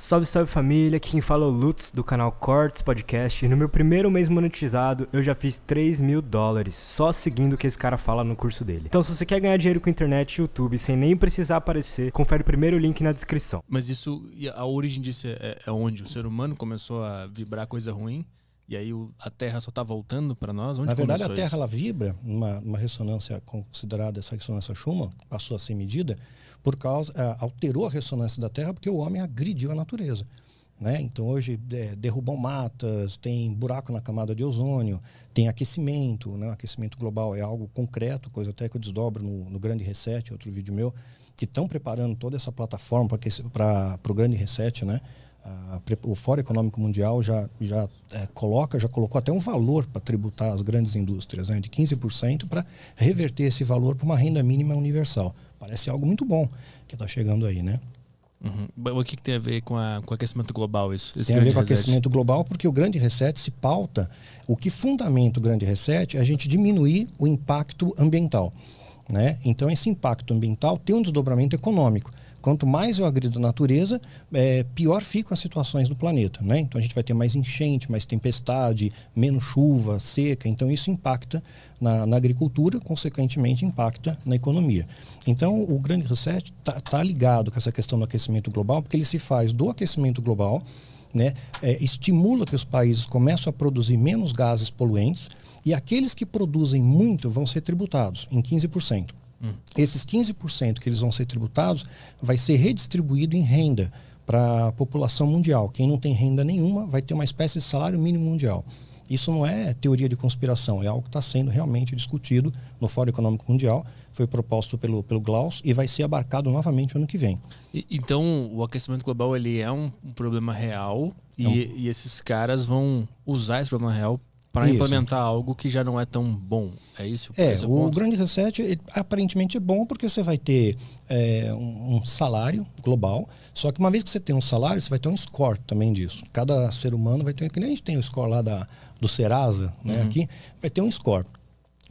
Salve, salve família, aqui quem fala é o Lutz do canal Cortes Podcast e no meu primeiro mês monetizado eu já fiz $3.000 só seguindo o que esse cara fala no curso dele. Então se você quer ganhar dinheiro com internet e YouTube sem nem precisar aparecer, confere o primeiro link na descrição. Mas isso, a origem disso é onde? O ser humano começou a vibrar coisa ruim? E aí a Terra só está voltando para nós? Onde Na verdade, a Terra isso? ela vibra numa ressonância considerada essa ressonância Schumann, que passou a ser medida, por causa alterou a ressonância da Terra porque o homem agrediu a natureza. Né? Então hoje derrubam matas, tem buraco na camada de ozônio, tem aquecimento, né? O aquecimento global é algo concreto, coisa até que eu desdobro no Grande Reset, outro vídeo meu, que estão preparando toda essa plataforma para o Grande Reset, né? O Fórum Econômico Mundial já colocou até um valor para tributar as grandes indústrias, né, de 15% para reverter esse valor para uma renda mínima universal. Parece algo muito bom que está chegando aí, né? Uhum. O que tem a ver com o aquecimento global? Tem a ver com o aquecimento global porque o Grande Reset se pauta, o que fundamenta o Grande Reset é a gente diminuir o impacto ambiental. Né? Então esse impacto ambiental tem um desdobramento econômico. Quanto mais eu agrido a natureza, pior ficam as situações do planeta. Né? Então a gente vai ter mais enchente, mais tempestade, menos chuva, seca. Então isso impacta na agricultura, consequentemente impacta na economia. Então o Grande Reset está ligado com essa questão do aquecimento global, porque ele se faz do aquecimento global, né? Estimula que os países começam a produzir menos gases poluentes e aqueles que produzem muito vão ser tributados em 15%. Esses 15% que eles vão ser tributados vai ser redistribuído em renda para a população mundial. Quem não tem renda nenhuma vai ter uma espécie de salário mínimo mundial. Isso não é teoria de conspiração, é algo que está sendo realmente discutido no Fórum Econômico Mundial, foi proposto pelo Klaus e vai ser abarcado novamente ano que vem. Então o aquecimento global ele é um problema real e esses caras vão usar esse problema real para implementar algo que já não é tão bom. É isso? O Grande Reset aparentemente é bom porque você vai ter um salário global, só que uma vez que você tem um salário, você vai ter um score também disso. Cada ser humano vai ter, que nem a gente tem o score lá do Serasa, né, aqui, vai ter um score.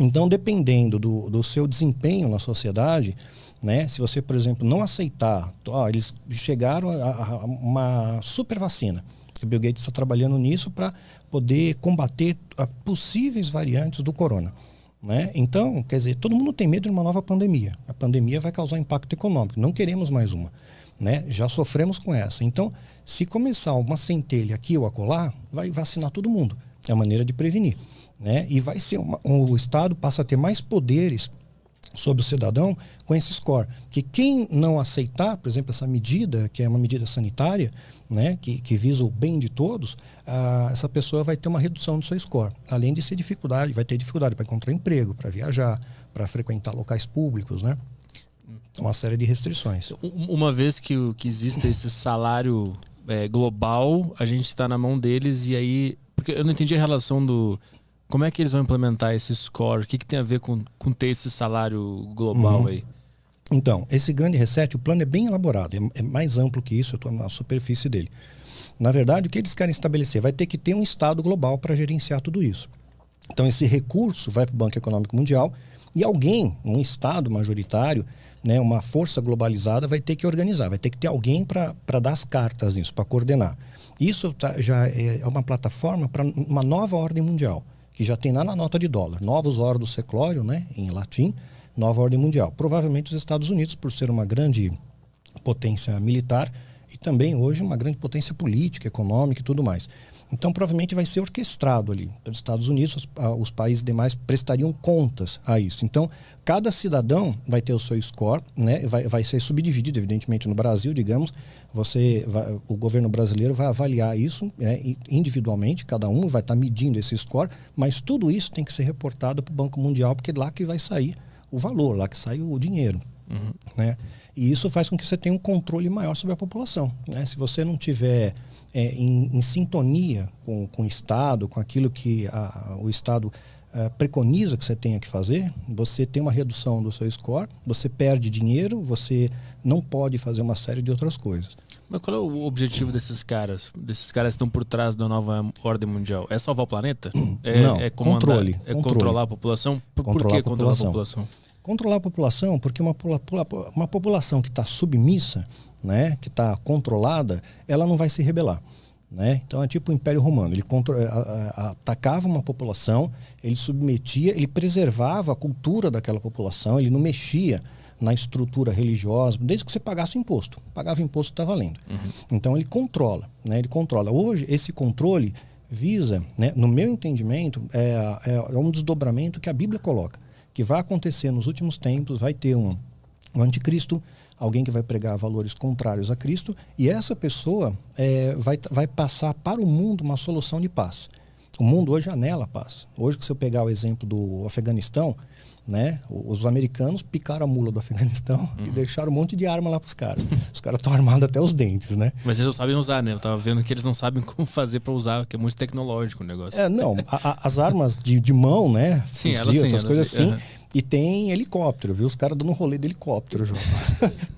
Então, dependendo do seu desempenho na sociedade, né, se você, por exemplo, não aceitar, eles chegaram a uma super vacina. O Bill Gates está trabalhando nisso para poder combater possíveis variantes do corona. Né? Então, quer dizer, todo mundo tem medo de uma nova pandemia. A pandemia vai causar impacto econômico. Não queremos mais uma. Né? Já sofremos com essa. Então, se começar uma centelha aqui ou acolá, vai vacinar todo mundo. É a maneira de prevenir. Né? E vai ser o Estado passa a ter mais poderes sobre o cidadão com esse score. Que quem não aceitar, por exemplo, essa medida, que é uma medida sanitária, né, que visa o bem de todos, essa pessoa vai ter uma redução do seu score. Além de ser dificuldade, vai ter dificuldade para encontrar emprego, para viajar, para frequentar locais públicos, né? Uma série de restrições. Uma vez que existe esse salário global, a gente está na mão deles e aí... Porque eu não entendi a relação do... Como é que eles vão implementar esse score? O que tem a ver com ter esse salário global aí? Então, esse Grande Reset, o plano é bem elaborado, é mais amplo que isso, eu estou na superfície dele. Na verdade, o que eles querem estabelecer? Vai ter que ter um Estado global para gerenciar tudo isso. Então, esse recurso vai para o Banco Econômico Mundial e alguém, um Estado majoritário, né, uma força globalizada, vai ter que organizar, vai ter que ter alguém para dar as cartas nisso, para coordenar. Isso já é uma plataforma para uma nova ordem mundial, que já tem lá na nota de dólar, Novus Ordo Seclorio, né, em latim, nova ordem mundial. Provavelmente os Estados Unidos, por ser uma grande potência militar e também hoje uma grande potência política, econômica e tudo mais. Então provavelmente vai ser orquestrado ali pelos Estados Unidos, os países demais prestariam contas a isso. Então cada cidadão vai ter o seu score, né? Vai ser subdividido, evidentemente no Brasil, digamos, o governo brasileiro vai avaliar isso, né, individualmente, cada um vai estar medindo esse score, mas tudo isso tem que ser reportado para o Banco Mundial, porque é lá que vai sair o valor, lá que sai o dinheiro. Né? E isso faz com que você tenha um controle maior sobre a população. Né? Se você não tiver em sintonia com o Estado, com aquilo que o Estado preconiza que você tenha que fazer, você tem uma redução do seu score, você perde dinheiro, você não pode fazer uma série de outras coisas. Mas qual é o objetivo desses caras? Desses caras que estão por trás da nova ordem mundial? É salvar o planeta? Não, controle. Controlar a população? Por que controlar a população? Controlar a população, porque uma população que está submissa, né, que está controlada, ela não vai se rebelar. Né? Então é tipo o Império Romano, ele atacava uma população, ele submetia, ele preservava a cultura daquela população, ele não mexia na estrutura religiosa, desde que você pagasse o imposto. Pagava imposto, está valendo. Então ele controla, né? Ele controla. Hoje, esse controle visa, né, no meu entendimento, é um desdobramento que a Bíblia coloca, que vai acontecer nos últimos tempos, vai ter um anticristo, alguém que vai pregar valores contrários a Cristo, e essa pessoa vai passar para o mundo uma solução de paz. O mundo hoje anela a paz. Hoje, se eu pegar o exemplo do Afeganistão, né, os americanos picaram a mula do Afeganistão e deixaram um monte de arma lá para os caras. Os caras estão armados até os dentes, né? Mas eles não sabem usar, né? Eu tava vendo que eles não sabem como fazer para usar, que é muito tecnológico o negócio. Não, as armas de mão, né? Sim, fuzil, essas coisas assim. Uhum. E tem helicóptero, viu? Os caras dando um rolê de helicóptero, João.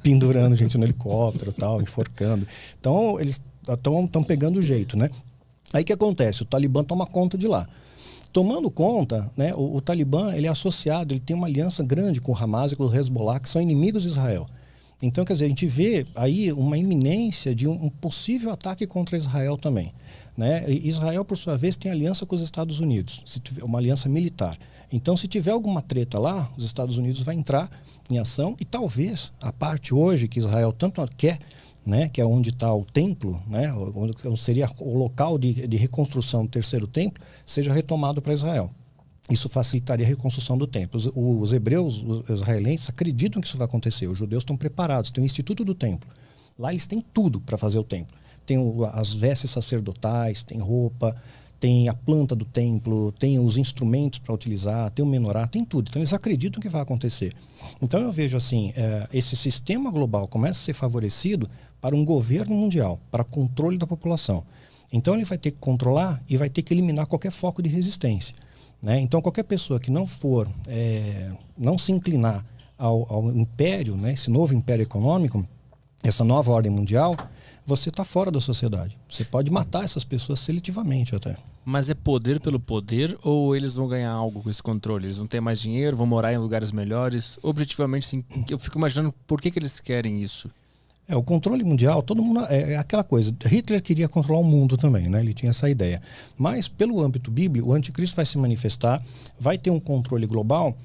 Pendurando gente no helicóptero, tal, enforcando. Então, eles estão pegando o jeito, né? Aí o que acontece? O Talibã toma conta de lá. Tomando conta, né, o Talibã ele é associado, ele tem uma aliança grande com o Hamas e com o Hezbollah, que são inimigos de Israel. Então, quer dizer, a gente vê aí uma iminência de um possível ataque contra Israel também. Né? E Israel, por sua vez, tem aliança com os Estados Unidos, uma aliança militar. Então, se tiver alguma treta lá, os Estados Unidos vai entrar em ação e talvez a parte hoje que Israel tanto quer, né, que é onde está o templo, né, onde seria o local de reconstrução do terceiro templo, seja retomado para Israel. Isso facilitaria a reconstrução do templo. Os hebreus, os israelenses, acreditam que isso vai acontecer. Os judeus estão preparados, tem o Instituto do Templo. Lá eles têm tudo para fazer o templo. Tem as vestes sacerdotais, tem roupa, tem a planta do templo, tem os instrumentos para utilizar, tem o menorá, tem tudo. Então eles acreditam que vai acontecer. Então eu vejo assim, esse sistema global começa a ser favorecido para um governo mundial, para controle da população. Então ele vai ter que controlar e vai ter que eliminar qualquer foco de resistência. Né? Então qualquer pessoa que não não se inclinar ao império, né, esse novo império econômico, essa nova ordem mundial, você está fora da sociedade. Você pode matar essas pessoas seletivamente até. Mas é poder pelo poder ou eles vão ganhar algo com esse controle? Eles vão ter mais dinheiro, vão morar em lugares melhores? Objetivamente, sim, eu fico imaginando por que eles querem isso. O controle mundial, todo mundo é aquela coisa. Hitler queria controlar o mundo também, né? Ele tinha essa ideia. Mas, pelo âmbito bíblico, o anticristo vai se manifestar, vai ter um controle global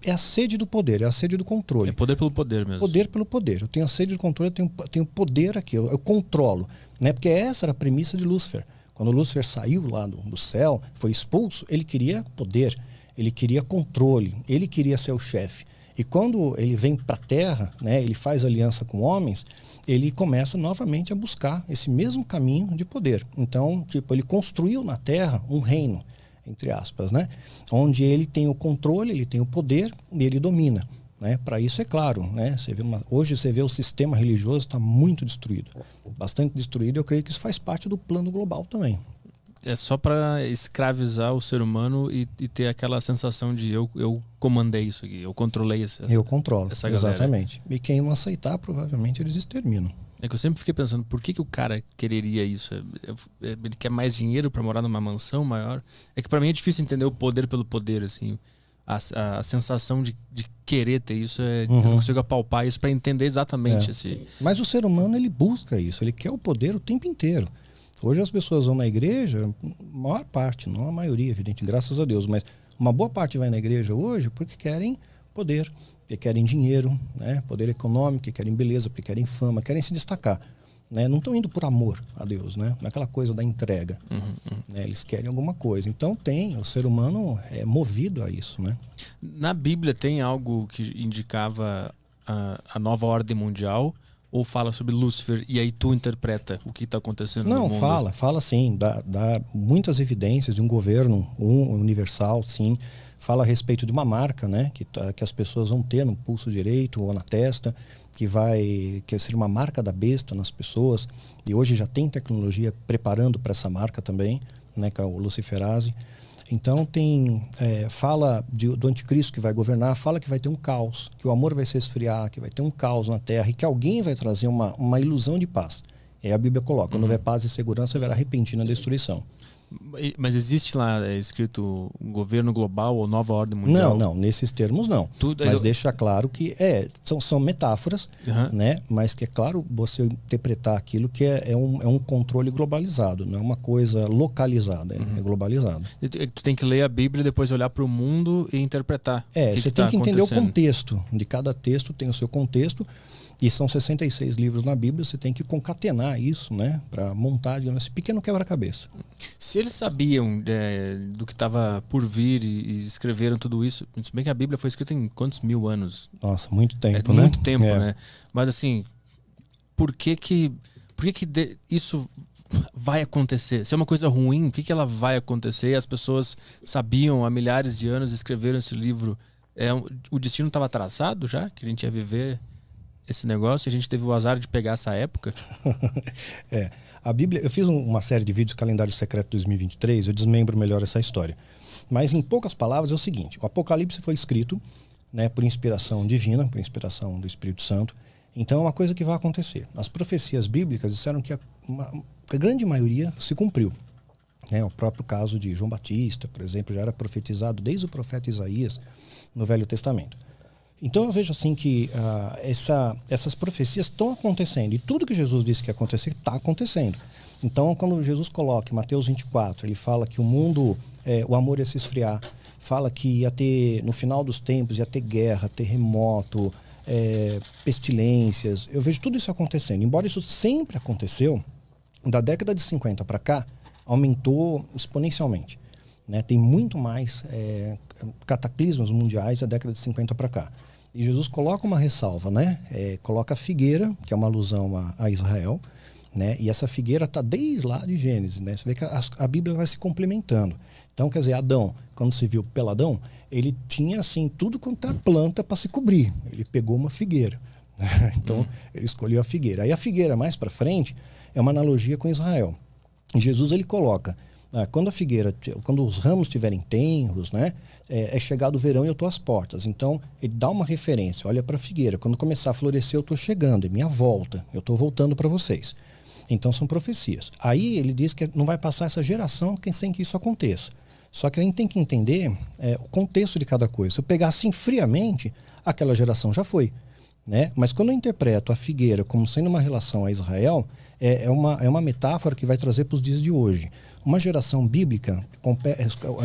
é a sede do poder, é a sede do controle. É poder pelo poder mesmo. Poder pelo poder. Eu tenho a sede do controle, eu tenho poder aqui, eu controlo. Né? Porque essa era a premissa de Lúcifer. Quando Lúcifer saiu lá do céu, foi expulso, ele queria poder, ele queria controle, ele queria ser o chefe. E quando ele vem para a Terra, né, ele faz aliança com homens, ele começa novamente a buscar esse mesmo caminho de poder. Então, ele construiu na Terra um reino, entre aspas, né, onde ele tem o controle, ele tem o poder e ele domina. Né? Para isso, é claro, né, hoje você vê o sistema religioso está muito destruído, bastante destruído. Eu creio que isso faz parte do plano global também. É só para escravizar o ser humano e ter aquela sensação de eu comandei isso aqui, eu controlei eu controlo, essa galera. Exatamente. E quem não aceitar, provavelmente eles exterminam. É que eu sempre fiquei pensando, por que o cara quereria isso? Ele quer mais dinheiro para morar numa mansão maior? É que para mim é difícil entender o poder pelo poder, assim. A sensação de querer ter isso, eu não consigo apalpar isso para entender exatamente. Mas o ser humano, ele busca isso, ele quer o poder o tempo inteiro. Hoje as pessoas vão na igreja, maior parte, não a maioria, evidente, graças a Deus, mas uma boa parte vai na igreja hoje porque querem poder, porque querem dinheiro, né? Poder econômico, porque querem beleza, porque querem fama, querem se destacar. Né? Não estão indo por amor a Deus, né? Naquela coisa da entrega. Né? Eles querem alguma coisa. Então o ser humano é movido a isso. Né? Na Bíblia tem algo que indicava a nova ordem mundial? Ou fala sobre Lúcifer e aí tu interpreta o que está acontecendo no mundo? Não, fala sim. Dá muitas evidências de um governo universal, sim. Fala a respeito de uma marca, né, que as pessoas vão ter no pulso direito ou na testa, que ser uma marca da besta nas pessoas. E hoje já tem tecnologia preparando para essa marca também, né, que é o Luciferase. Então fala do anticristo que vai governar, fala que vai ter um caos, que o amor vai se esfriar, que vai ter um caos na terra e que alguém vai trazer uma ilusão de paz. A Bíblia coloca, quando houver paz e segurança, haverá repentina destruição. Mas existe lá escrito governo global ou nova ordem mundial? Não, nesses termos não. Mas deixa claro que são metáforas, né? Mas que é claro você interpretar aquilo que é um controle globalizado, não é uma coisa localizada, é globalizado. Tu tem que ler a Bíblia e depois olhar para o mundo e interpretar. Você tem que entender o contexto. De cada texto tem o seu contexto. E são 66 livros na Bíblia, você tem que concatenar isso, né? Para montar, digamos, esse pequeno quebra-cabeça. Se eles sabiam do que estava por vir e escreveram tudo isso, se bem que a Bíblia foi escrita em quantos mil anos? Nossa, muito tempo, né? Muito tempo, né? Mas assim, por que isso vai acontecer? Se é uma coisa ruim, por que ela vai acontecer? As pessoas sabiam há milhares de anos, escreveram esse livro. O destino estava traçado já? Que a gente ia viver esse negócio, a gente teve o azar de pegar essa época. A Bíblia, eu fiz uma série de vídeos, Calendário Secreto 2023, eu desmembro melhor essa história. Mas em poucas palavras é o seguinte, o Apocalipse foi escrito, né, por inspiração divina, por inspiração do Espírito Santo, então é uma coisa que vai acontecer. As profecias bíblicas disseram que a grande maioria se cumpriu. O próprio caso de João Batista, por exemplo, já era profetizado desde o profeta Isaías no Velho Testamento. Então eu vejo assim que essas profecias estão acontecendo e tudo que Jesus disse que ia acontecer está acontecendo. Então quando Jesus coloca em Mateus 24, ele fala que o mundo, o amor ia se esfriar, fala que ia ter, no final dos tempos, ia ter guerra, terremoto, pestilências. Eu vejo tudo isso acontecendo. Embora isso sempre aconteceu, da década de 50 para cá, aumentou exponencialmente. Né? Tem muito mais cataclismos mundiais da década de 50 para cá. E Jesus coloca uma ressalva, né? Coloca a figueira, que é uma alusão a Israel, né? E essa figueira está desde lá de Gênesis, né? Você vê que a Bíblia vai se complementando. Então, quer dizer, Adão, quando se viu peladão, ele tinha assim tudo quanto é planta para se cobrir. Ele pegou uma figueira. Então, ele escolheu a figueira. Aí a figueira mais para frente é uma analogia com Israel. E Jesus ele coloca quando a figueira, quando os ramos estiverem tenros, né, é chegado o verão e eu estou às portas. Então, ele dá uma referência, olha para a figueira. Quando começar a florescer, eu estou chegando, é minha volta, eu estou voltando para vocês. Então, são profecias. Aí, ele diz que não vai passar essa geração sem que isso aconteça. Só que a gente tem que entender o contexto de cada coisa. Se eu pegar assim friamente, aquela geração já foi. Né? Mas quando eu interpreto a figueira como sendo uma relação a Israel, é uma metáfora que vai trazer para os dias de hoje. Uma geração bíblica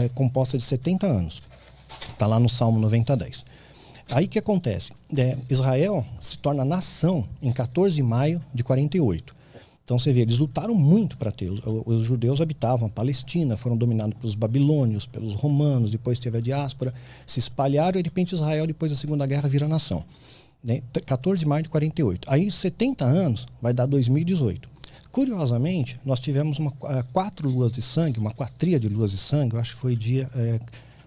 é composta de 70 anos. Está lá no Salmo 90:10. Aí o que acontece? Israel se torna nação em 14 de maio de 48. Então você vê, eles lutaram muito para ter. Os judeus habitavam a Palestina, foram dominados pelos babilônios, pelos romanos, depois teve a diáspora, se espalharam e de repente Israel, depois da Segunda Guerra, vira nação. 14 de maio de 48. Aí 70 anos vai dar 2018. Curiosamente, nós tivemos 4 luas de sangue, uma quatria de luas de sangue, eu acho que foi dia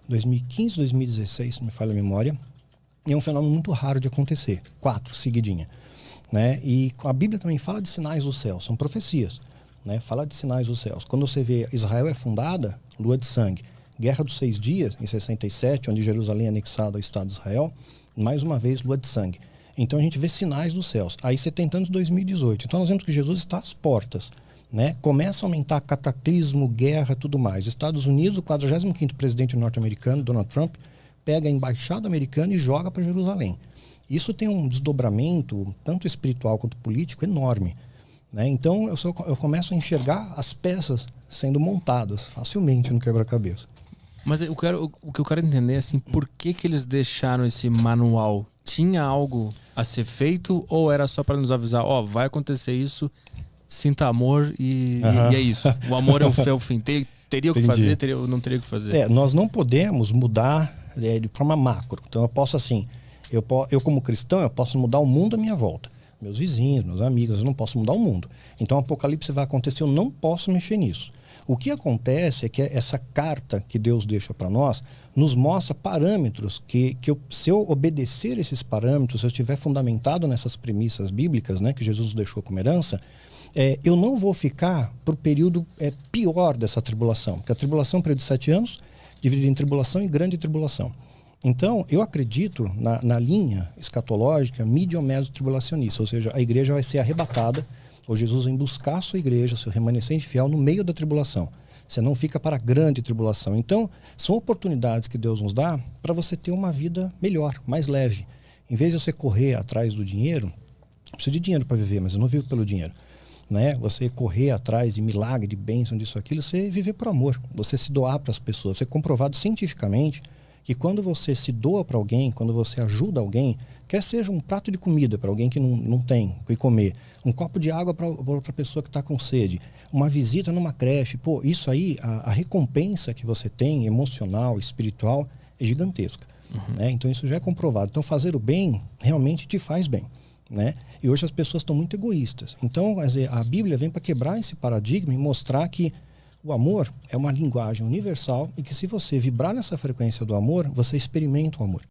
2015, 2016, se me falha a memória. E é um fenômeno muito raro de acontecer. 4 seguidinha. Né? E a Bíblia também fala de sinais dos céus, são profecias. Né? Fala de sinais dos céus. Quando você vê Israel é fundada, lua de sangue. Guerra dos 6 dias, em 67, onde Jerusalém é anexada ao Estado de Israel, mais uma vez, lua de sangue. Então a gente vê sinais dos céus. Aí 70 anos de 2018. Então nós vemos que Jesus está às portas. Né? Começa a aumentar cataclismo, guerra, tudo mais. Estados Unidos, o 45º presidente norte-americano, Donald Trump, pega a embaixada americana e joga para Jerusalém. Isso tem um desdobramento, tanto espiritual quanto político, enorme. Né? Então eu começo a enxergar as peças sendo montadas facilmente no quebra-cabeça. Mas o que eu quero entender é assim, por que eles deixaram esse manual? Tinha algo a ser feito ou era só para nos avisar, vai acontecer isso, sinta amor e é isso. O amor é o fim. Teria o que fazer, não teria o que fazer. Nós não podemos mudar de forma macro. Então eu posso assim, eu como cristão, eu posso mudar o mundo à minha volta. Meus vizinhos, meus amigos, eu não posso mudar o mundo. Então o apocalipse vai acontecer, eu não posso mexer nisso. O que acontece é que essa carta que Deus deixa para nós nos mostra parâmetros que se eu obedecer esses parâmetros, se eu estiver fundamentado nessas premissas bíblicas, né, que Jesus nos deixou como herança, eu não vou ficar para o período pior dessa tribulação. Porque a tribulação é um período de 7 anos, dividido em tribulação e grande tribulação. Então, eu acredito na linha escatológica medio-meso-tribulacionista, ou seja, a igreja vai ser arrebatada, ou Jesus vem buscar a sua igreja, seu remanescente fiel, no meio da tribulação. Você não fica para a grande tribulação. Então, são oportunidades que Deus nos dá para você ter uma vida melhor, mais leve. Em vez de você correr atrás do dinheiro, eu preciso de dinheiro para viver, mas eu não vivo pelo dinheiro. Né? Você correr atrás de milagre, de bênção, disso, aquilo, você viver por amor. Você se doar para as pessoas. Você é comprovado cientificamente que quando você se doa para alguém, quando você ajuda alguém, quer seja um prato de comida para alguém que não tem o que comer, um copo de água para outra pessoa que está com sede, uma visita numa creche, pô, isso aí, a recompensa que você tem, emocional, espiritual, é gigantesca. Né? Então isso já é comprovado. Então fazer o bem realmente te faz bem. Né? E hoje as pessoas estão muito egoístas. Então a Bíblia vem para quebrar esse paradigma e mostrar que o amor é uma linguagem universal e que se você vibrar nessa frequência do amor, você experimenta o amor.